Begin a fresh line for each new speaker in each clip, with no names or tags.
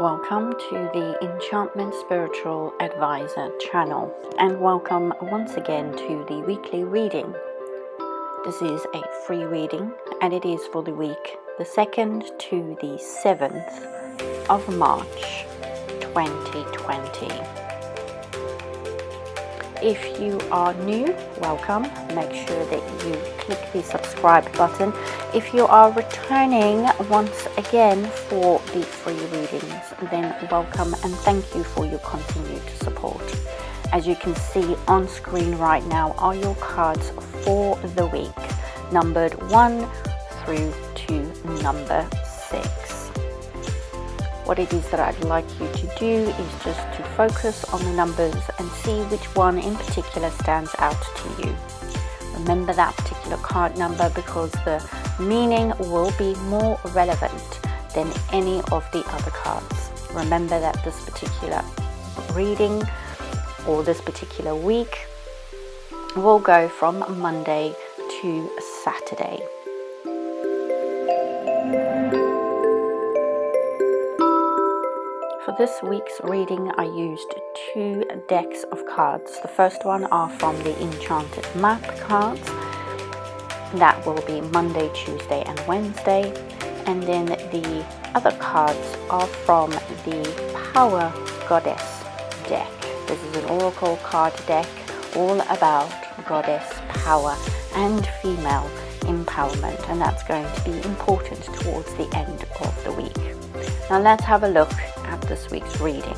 Welcome to the Enchantment Spiritual Advisor channel, and welcome once again to the weekly reading. This is a free reading and it is for the week the 2nd to the 7th of March 2020. If you are new, welcome. Make sure that you click the subscribe button. If you are returning once again for the free readings, then welcome and thank you for your continued support. As you can see on screen right now are your cards for the week, numbered 1 through to number 6. What it is that I'd like you to do is just to focus on the numbers and see which one in particular stands out to you. Remember that particular card number because the meaning will be more relevant than any of the other cards. Remember that this particular reading or this particular week will go from Monday to Saturday. For this week's reading, I used 2 decks of cards. The first one are from the Enchanted map cards. That will be Monday, Tuesday and Wednesday. And then the other cards are from the Power Goddess deck. This is an oracle card deck all about goddess power and female empowerment. And that's going to be important towards the end of the week. Now let's have a look at this week's reading.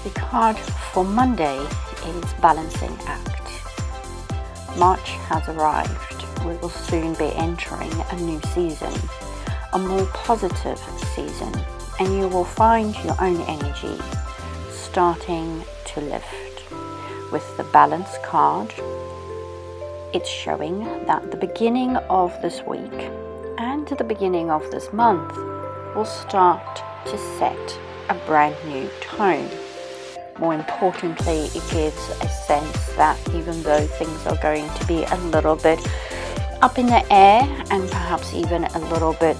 The card for Monday is Balancing Act. March has arrived. We will soon be entering a new season, a more positive season, and you will find your own energy starting to lift. With the Balance card, it's showing that the beginning of this week and the beginning of this month will start to set a brand new tone. More importantly, it gives a sense that even though things are going to be a little bit up in the air and perhaps even a little bit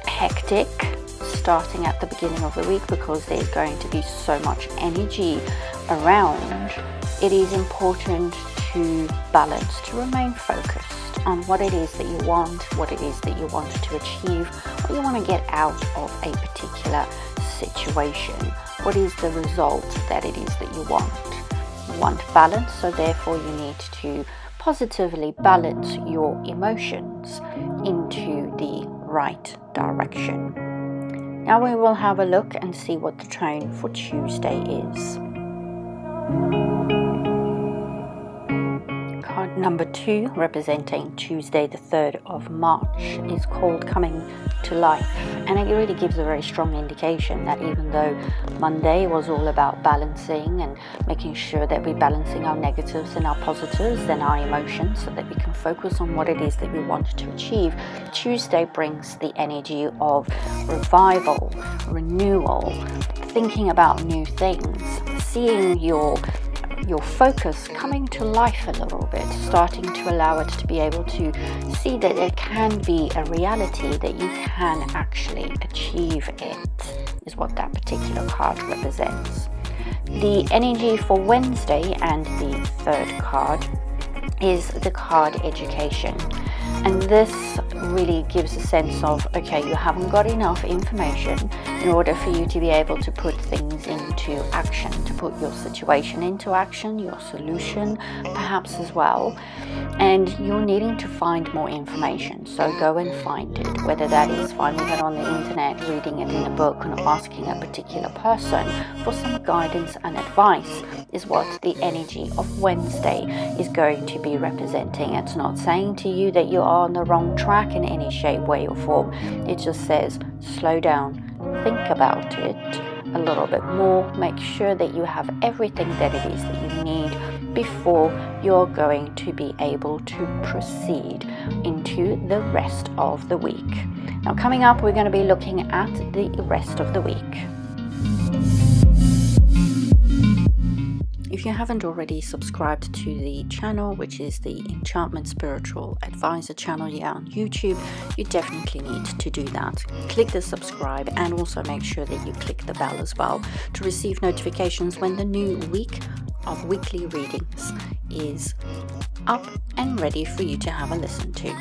hectic starting at the beginning of the week because there's going to be so much energy around, it is important to balance, to remain focused on what it is that you want, what it is that you want to achieve, what you want to get out of a particular situation. What is the result that it is that you want? You want balance, so therefore you need to positively balance your emotions into the right direction. Now we will have a look and see what the tone for Tuesday is. Card number 2, representing Tuesday the 3rd of March, is called Coming to Life, and it really gives a very strong indication that even though Monday was all about balancing and making sure that we're balancing our negatives and our positives and our emotions so that we can focus on what it is that we want to achieve, Tuesday brings the energy of revival, renewal, thinking about new things, seeing your focus coming to life a little bit, starting to allow it to be able to see that it can be a reality, that you can actually achieve it, is what that particular card represents. The energy for Wednesday and the 3rd card is the card Education. And this really gives a sense of, okay, you haven't got enough information in order for you to be able to put things into action, to put your situation into action, your solution perhaps as well. And you're needing to find more information. So go and find it, whether that is finding it on the internet, reading it in a book, and asking a particular person for some guidance and advice is what the energy of Wednesday is going to be representing. It's not saying to you that you are on the wrong track in any shape, way or form. It just says slow down, think about it a little bit more, make sure that you have everything that it is that you need before you're going to be able to proceed into the rest of the week. Now coming up, we're going to be looking at the rest of the week. If you haven't already subscribed to the channel, which is the Enchantment Spiritual Advisor channel here on YouTube, you definitely need to do that. Click the subscribe and also make sure that you click the bell as well to receive notifications when the new week of weekly readings is up and ready for you to have a listen to.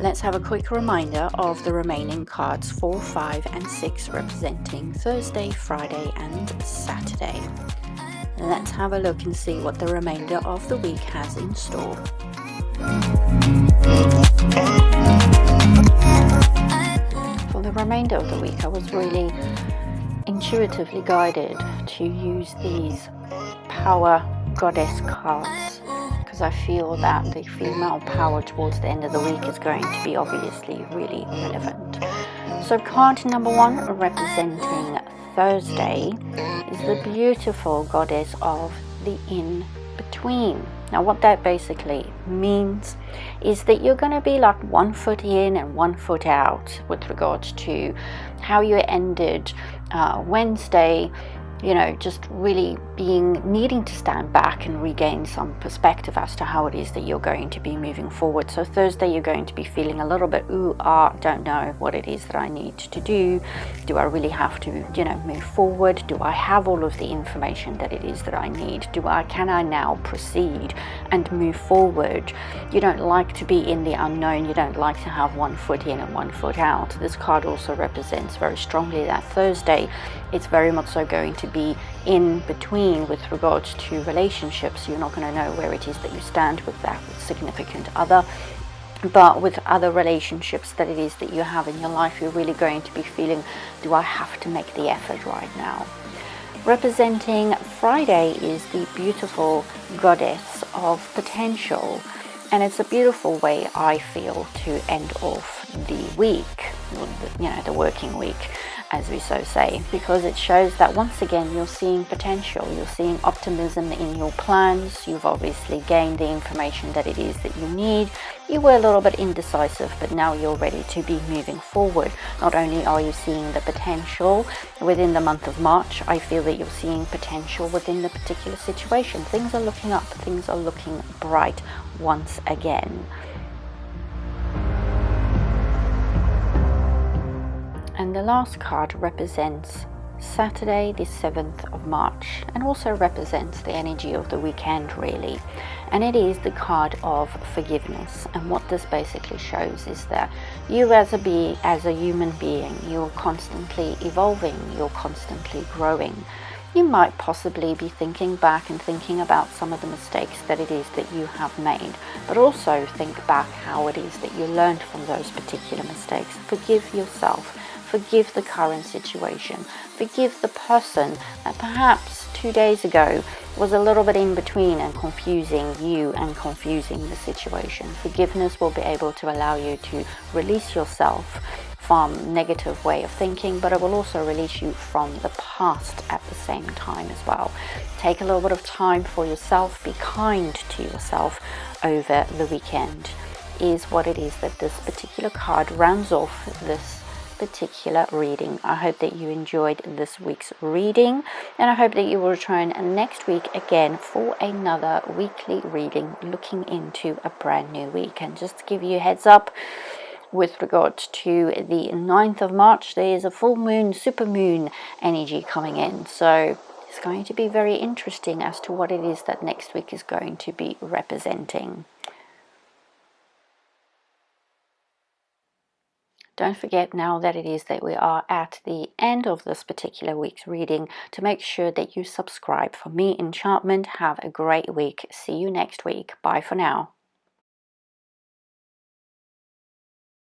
Let's have a quick reminder of the remaining cards 4, 5 and 6 representing Thursday, Friday and Saturday. Let's have a look and see what the remainder of the week has in store. For the remainder of the week, I was really intuitively guided to use these power goddess cards because I feel that the female power towards the end of the week is going to be obviously really relevant. So card number 1 representing Thursday is the beautiful goddess of the in-between. Now what that basically means is that you're going to be like 1 foot in and 1 foot out with regards to how you ended Wednesday, just really needing to stand back and regain some perspective as to how it is that you're going to be moving forward. So Thursday you're going to be feeling a little bit don't know what it is that I need to do. Do I really have to move forward? Do I have all of the information that it is that I need? Can I now proceed and move forward? You don't like to be in the unknown. You don't like to have 1 foot in and 1 foot out. This card also represents very strongly that Thursday it's very much so going to be in between with regards to relationships. You're not going to know where it is that you stand with that significant other, but with other relationships that it is that you have in your life, you're really going to be feeling, do I have to make the effort right now? Representing Friday is the beautiful goddess of potential, and it's a beautiful way, I feel, to end off the week, the working week, as we so say, because it shows that once again you're seeing potential, you're seeing optimism in your plans. You've obviously gained the information that it is that you need. You were a little bit indecisive, but now you're ready to be moving forward. Not only are you seeing the potential within the month of March, I feel that you're seeing potential within the particular situation. Things are looking up, things are looking bright once again. And the last card represents Saturday the 7th of March and also represents the energy of the weekend really, and it is the card of forgiveness. And what this basically shows is that you as a human being, you're constantly evolving, you're constantly growing. You might possibly be thinking back and thinking about some of the mistakes that it is that you have made, but also think back how it is that you learned from those particular mistakes. Forgive yourself. Forgive the current situation. Forgive the person that perhaps 2 days ago was a little bit in between and confusing you and confusing the situation. Forgiveness will be able to allow you to release yourself from negative way of thinking, but it will also release you from the past at the same time as well. Take a little bit of time for yourself. Be kind to yourself over the weekend is what it is that this particular card rounds off this particular reading. I hope that you enjoyed this week's reading, and I hope that you will return next week again for another weekly reading looking into a brand new week. And just to give you a heads up, with regards to the 9th of March, there is a full moon, super moon energy coming in. So it's going to be very interesting as to what it is that next week is going to be representing. Don't forget now that it is that we are at the end of this particular week's reading to make sure that you subscribe. For me, Enchantment, have a great week. See you next week. Bye for now.